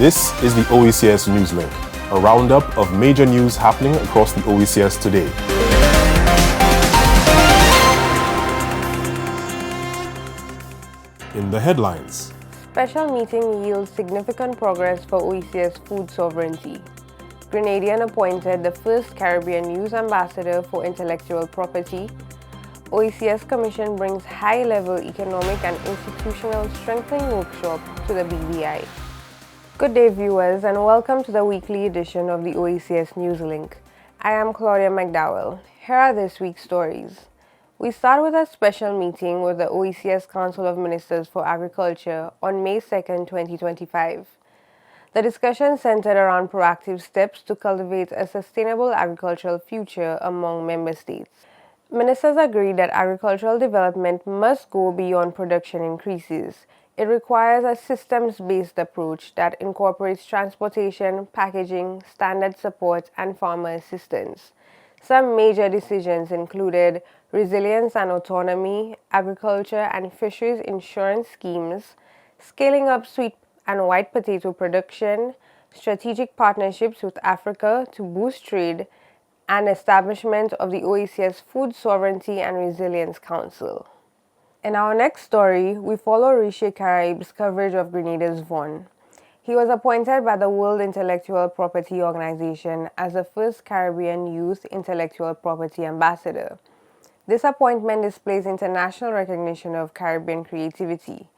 This is the Oecs Newslink, a roundup of major news happening across the Oecs today. In the headlines. Special meeting yields significant progress for Oecs food sovereignty. Grenadian appointed the first Caribbean Youth Ambassador for Intellectual Property. Oecs Commission brings high-level economic and institutional strengthening workshop to the BVI. Good day, viewers, and welcome to the weekly edition of the Oecs Newslink. I am Claudia McDowell. Here are this week's stories. We start with a special meeting with the Oecs Council of Ministers for Agriculture on May 2, 2025. The discussion centered around proactive steps to cultivate a sustainable agricultural future among member states. Ministers agreed that agricultural development must go beyond production increases. It requires a systems-based approach that incorporates transportation, packaging, standard support, and farmer assistance. Some major decisions included resilience and autonomy, agriculture and fisheries insurance schemes, scaling up sweet and white potato production, strategic partnerships with Africa to boost trade, and establishment of the Oecs Food Sovereignty and Resilience Council. In our next story, we follow Riche Caraib's coverage of Grenada's Vaughan. He was appointed by the World Intellectual Property Organization as the first Caribbean Youth Intellectual Property Ambassador. This appointment displays international recognition of Caribbean creativity.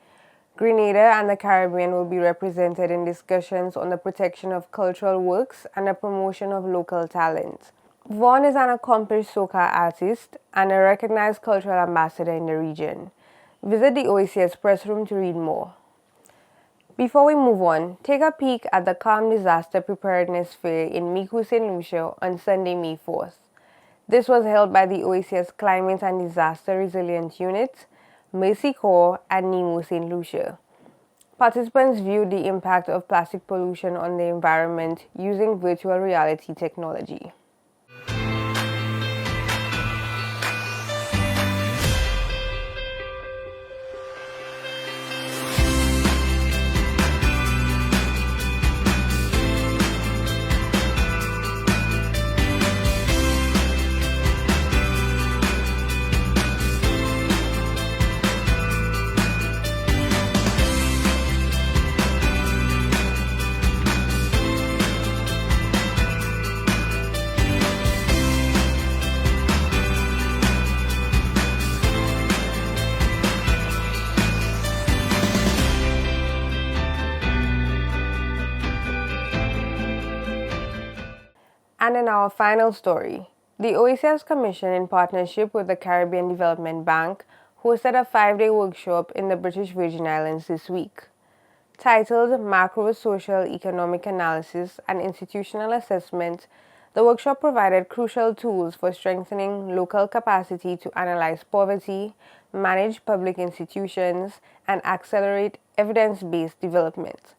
Grenada and the Caribbean will be represented in discussions on the protection of cultural works and the promotion of local talent. Vaughan is an accomplished soca artist and a recognized cultural ambassador in the region. Visit the Oecs press room to read more. Before we move on, take a peek at the Calm Disaster Preparedness Fair in Micoud, St. Lucia on Sunday, May 4th. This was held by the Oecs Climate and Disaster Resilience Unit, Mercy Corps, and NEMO St. Lucia. Participants viewed the impact of plastic pollution on the environment using virtual reality technology. And in our final story, the Oecs Commission, in partnership with the Caribbean Development Bank, hosted a 5-day workshop in the British Virgin Islands this week. Titled Macro Social Economic Analysis and Institutional Assessment, the workshop provided crucial tools for strengthening local capacity to analyze poverty, manage public institutions, and accelerate evidence-based development.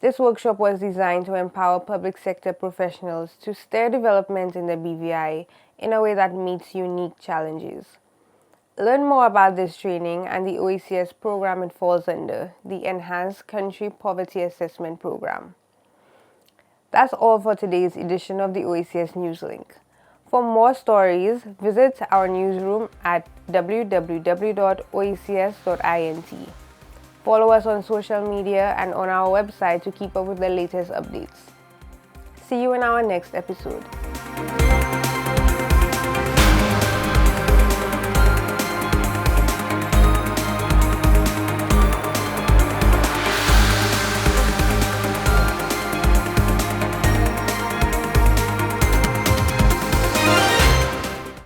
This workshop was designed to empower public sector professionals to steer development in the BVI in a way that meets unique challenges. Learn more about this training and the Oecs program it falls under, the Enhanced Country Poverty Assessment Program. That's all for today's edition of the Oecs Newslink. For more stories, visit our newsroom at www.oecs.int. Follow us on social media and on our website to keep up with the latest updates. See you in our next episode.